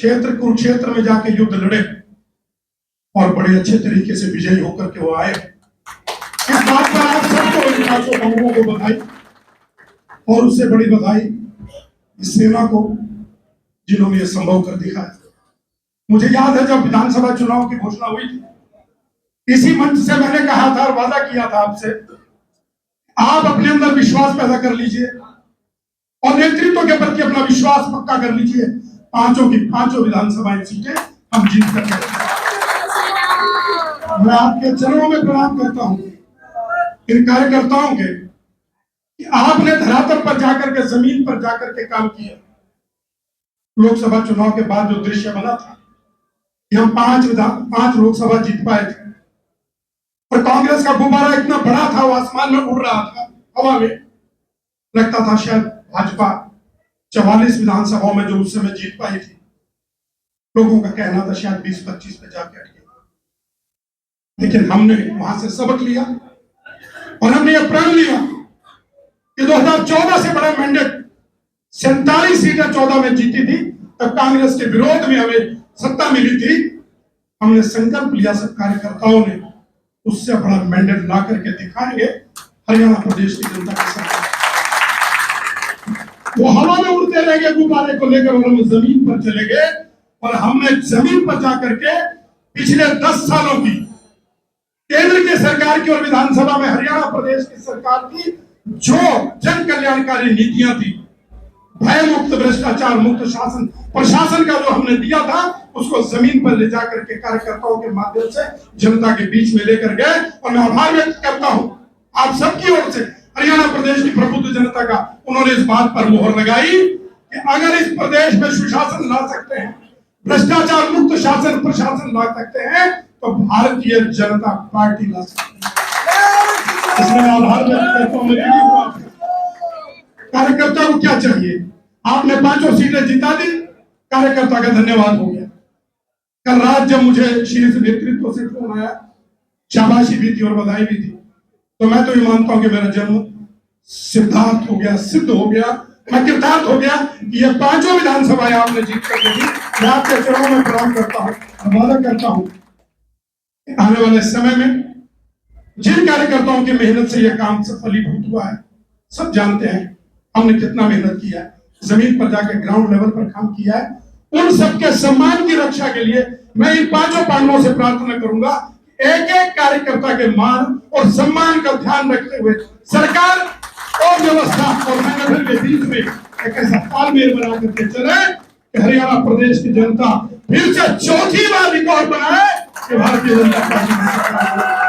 क्षेत्र कुरुक्षेत्र में जाके युद्ध लड़े और बड़े अच्छे तरीके से विजयी होकर के वो आए। इस बात पर आप सबको इन 500 लोगों को बधाई, और उससे बड़ी बधाई इस सेना को जिन्होंने ये संभव कर दिखाया। मुझे याद है जब विधानसभा चुनाव की घोषणा हुई थी, इसी मंच से मैंने कहा था और वादा किया था आपसे, आप अपने अंदर विश्वास पैदा कर लीजिए और नेतृत्व के प्रति अपना विश्वास पक्का कर लीजिए। पांचों की पांचों विधानसभा सीटें हम जीत कर, मैं आपके चरणों में प्रणाम करता हूं इन कार्यकर्ताओं के कि आपने धरातल पर जाकर के, जमीन पर जाकर के काम किया। लोकसभा चुनाव के बाद जो दृश्य बना था कि हम 5 लोकसभा जीत पाए थे और कांग्रेस का गुब्बारा इतना बड़ा था, वो आसमान में उड़ रहा था, हवा में। लगता था शायद भाजपा 44 विधानसभाओं में जो उस समय जीत पाई थी, लोगों का कहना था शायद 20-25 पे जाके अटके। लेकिन हमने वहां से सबक लिया और हमने यह प्रण लिया कि 2014 से बड़ा मैंडेट, 47 सीटें 14 में जीती थी, तब कांग्रेस के विरोध में हमें सत्ता मिली थी। हमने संकल्प लिया सब कार्यकर्ताओं ने, उससे बड़ा मैंडेट ला करके दिखाएंगे हरियाणा प्रदेश की जनता के साथ। वो हवा में उड़ते रहेंगे गुब्बारे को लेकर, और हम जमीन पर चले गए और हमने जमीन पर जाकर के पिछले 10 सालों की केंद्र की सरकार की और विधानसभा में हरियाणा प्रदेश की सरकार की जो जन कल्याणकारी नीतियां थी, भय मुक्त, भ्रष्टाचार मुक्त शासन प्रशासन का जो हमने दिया था, उसको जमीन पर ले जाकर के कार्यकर्ताओं के माध्यम से जनता के बीच में लेकर गए। और मैं आभार व्यक्त करता हूं आप सबकी ओर से, हरियाणा प्रदेश की प्रबुद्ध जनता का। उन्होंने इस बात पर मोहर लगाई कि अगर इस प्रदेश में सुशासन ला सकते हैं, भ्रष्टाचार मुक्त शासन प्रशासन ला सकते हैं, तो भारतीय जनता पार्टी ला सकती है। इसमें आभार व्यक्त करता हूं। कार्यकर्ता को क्या चाहिए? आपने 5 सीटें जिता दी, कार्यकर्ता का धन्यवाद हो गया। कल रात जब मुझे शीर्ष नेतृत्व से फोन आया, शाबाशी भी थी और बधाई भी थी, तो मैं तो ये मानता हूं कि मेरा जन्म सिद्धार्थ हो गया, सिद्ध हो गया, मैं कृतार्थ हो गया कि ये 5 विधानसभाएं आपने जीत कर दी। मैं आपके चरणों में प्रणाम करता हूं और वादा करता हूं आने वाले समय में जिन कार्यकर्ताओं की मेहनत से यह काम सफलीभूत हुआ है, सब जानते हैं हमने कितना मेहनत किया है, जमीन पर जाकर ग्राउंड लेवल पर काम किया है। उन सबके सम्मान की रक्षा के लिए मैं इन 5 पांडवों से प्रार्थना करूंगा, एक एक कार्यकर्ता के मान और सम्मान का ध्यान रखते हुए सरकार और व्यवस्था और संगठन के बीच में एक ऐसा तालमेल बना करके चले कि हरियाणा प्रदेश की जनता फिर से चौथी बार रिकॉर्ड बनाए कि भारतीय जनता पार्टी